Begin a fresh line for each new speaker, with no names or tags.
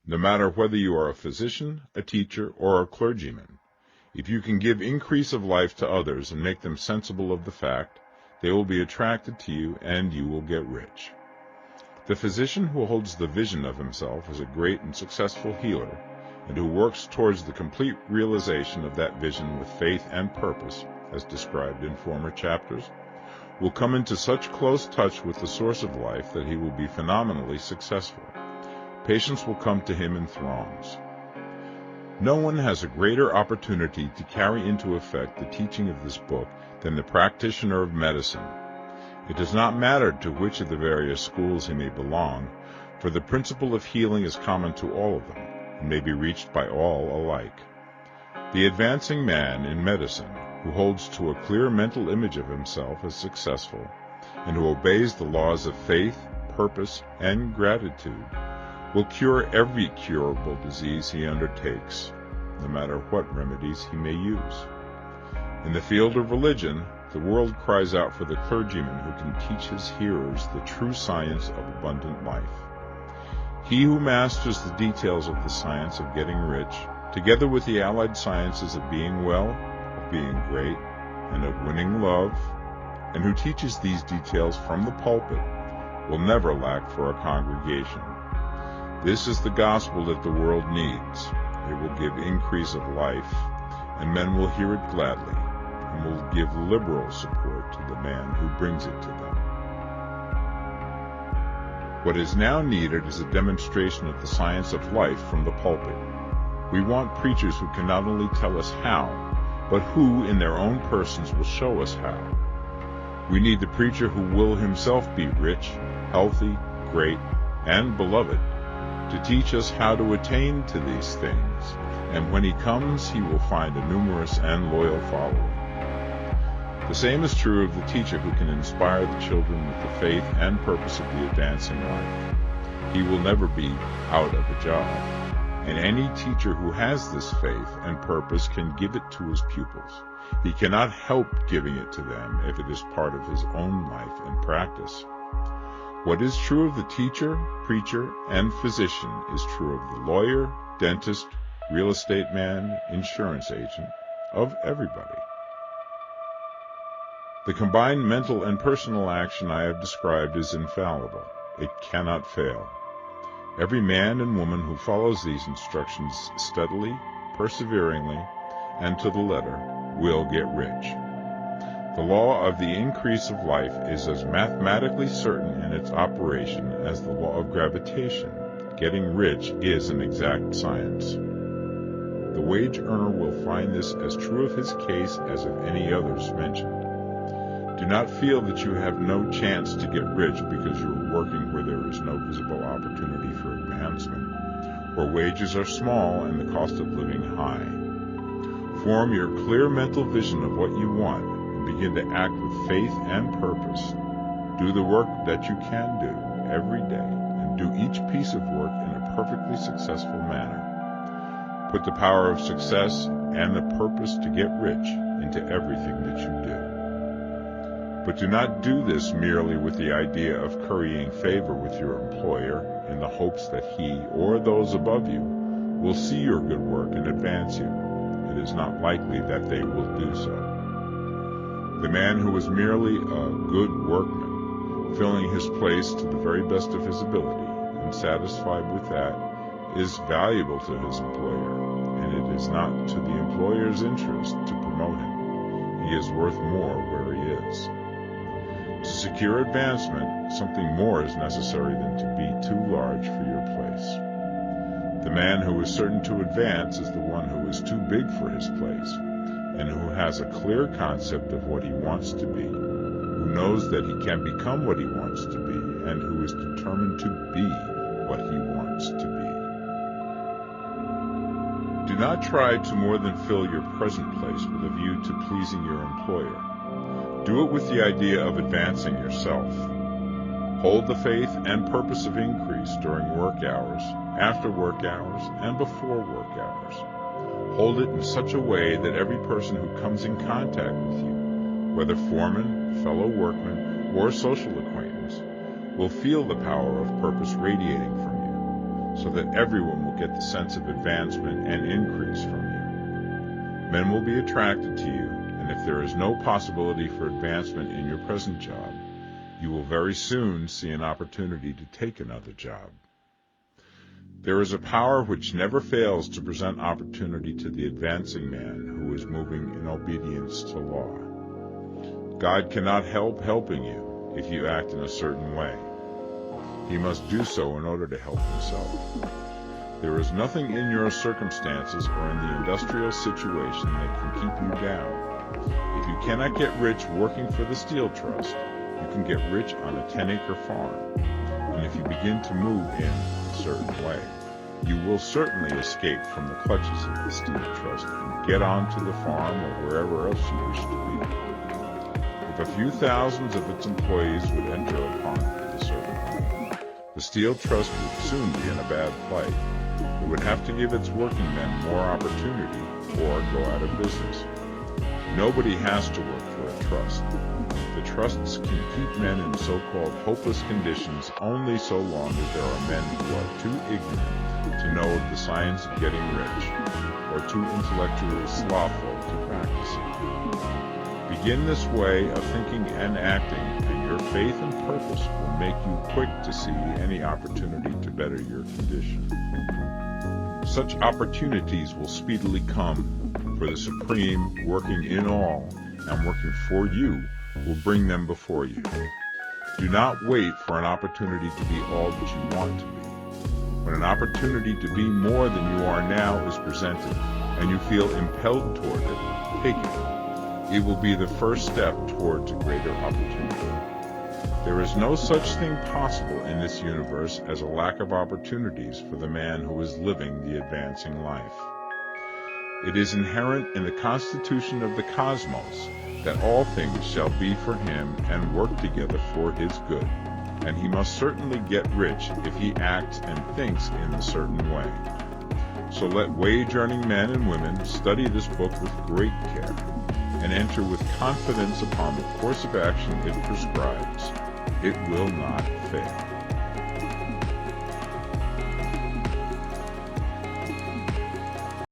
no matter whether you are a physician, a teacher, or a clergyman. If you can give increase of life to others and make them sensible of the fact, they will be attracted to you and you will get rich. The physician who holds the vision of himself as a great and successful healer, and who works towards the complete realization of that vision with faith and purpose, as described in former chapters, will come into such close touch with the source of life that he will be phenomenally successful. Patients will come to him in throngs. No one has a greater opportunity to carry into effect the teaching of this book than the practitioner of medicine. It does not matter to which of the various schools he may belong, for the principle of healing is common to all of them, and may be reached by all alike. The advancing man in medicine, who holds to a clear mental image of himself as successful, and who obeys the laws of faith, purpose, and gratitude, will cure every curable disease he undertakes, no matter what remedies he may use. In the field of religion, the world cries out for the clergyman who can teach his hearers the true science of abundant life. He who masters the details of the science of getting rich, together with the allied sciences of being well, of being great, and of winning love, and who teaches these details from the pulpit, will never lack for a congregation. This is the gospel that the world needs. It will give increase of life, and men will hear it gladly, and will give liberal support to the man who brings it to them. What is now needed is a demonstration of the science of life from the pulpit. We want preachers who can not only tell us how, but who in their own persons will show us how. We need the preacher who will himself be rich, healthy, great, and beloved, to teach us how to attain to these things, and when he comes he will find a numerous and loyal following. The same is true of the teacher who can inspire the children with the faith and purpose of the advancing life. He will never be out of a job, and any teacher who has this faith and purpose can give it to his pupils. He cannot help giving it to them if it is part of his own life and practice. What is true of the teacher, preacher, and physician is true of the lawyer, dentist, real estate man, insurance agent, of everybody. The combined mental and personal action I have described is infallible. It cannot fail. Every man and woman who follows these instructions steadily, perseveringly, and to the letter will get rich. The law of the increase of life is as mathematically certain in its operation as the law of gravitation. Getting rich is an exact science. The wage earner will find this as true of his case as of any others mentioned. Do not feel that you have no chance to get rich because you are working where there is no visible opportunity for advancement, where wages are small and the cost of living high. Form your clear mental vision of what you want and begin to act with faith and purpose. Do the work that you can do every day and do each piece of work in a perfectly successful manner. Put the power of success and the purpose to get rich into everything that you do. But do not do this merely with the idea of currying favor with your employer in the hopes that he or those above you will see your good work and advance you. It is not likely that they will do so. The man who is merely a good workman, filling his place to the very best of his ability and satisfied with that, is valuable to his employer, and it is not to the employer's interest to promote him. He is worth more where he is. To secure advancement, something more is necessary than to be too large for your place. The man who is certain to advance is the one who is too big for his place, and who has a clear concept of what he wants to be, who knows that he can become what he wants to be, and who is determined to be what he wants to be. Do not try to more than fill your present place with a view to pleasing your employer. Do it with the idea of advancing yourself. Hold the faith and purpose of increase during work hours, after work hours, and before work hours. Hold it in such a way that every person who comes in contact with you, whether foreman, fellow workman, or social acquaintance, will feel the power of purpose radiating from you. so that everyone will get the sense of advancement and increase from you. Men will be attracted to you, and if there is no possibility for advancement in your present job, you will very soon see an opportunity to take another job. There is a power which never fails to present opportunity to the advancing man who is moving in obedience to law. God cannot help helping you if you act in a certain way. He must do so in order to help himself. There is nothing in your circumstances or in the industrial situation that can keep you down. If you cannot get rich working for the Steel Trust, you can get rich on a 10-acre farm. And if you begin to move in a certain way, you will certainly escape from the clutches of the Steel Trust and get onto the farm or wherever else you wish to be. If a few thousands of its employees would enter upon it a certain way, the Steel Trust would soon be in a bad plight. It would have to give its working men more opportunity or go out of business. Nobody has to work for a trust. The trusts can keep men in so-called hopeless conditions only so long as there are men who are too ignorant to know the science of getting rich, or too intellectually slothful to practice it. Begin this way of thinking and acting, and your faith and purpose will make you quick to see any opportunity to better your condition. Such opportunities will speedily come, for the Supreme, working in all and working for you, will bring them before you. Do not wait for an opportunity to be all that you want to be. When an opportunity to be more than you are now is presented, and you feel impelled toward it, take it. It will be the first step towards a greater opportunity. There is no such thing possible in this universe as a lack of opportunities for the man who is living the advancing life. It is inherent in the constitution of the cosmos that all things shall be for him and work together for his good, and he must certainly get rich if he acts and thinks in a certain way. So let wage-earning men and women study this book with great care, and enter with confidence upon the course of action it prescribes. It will not fail.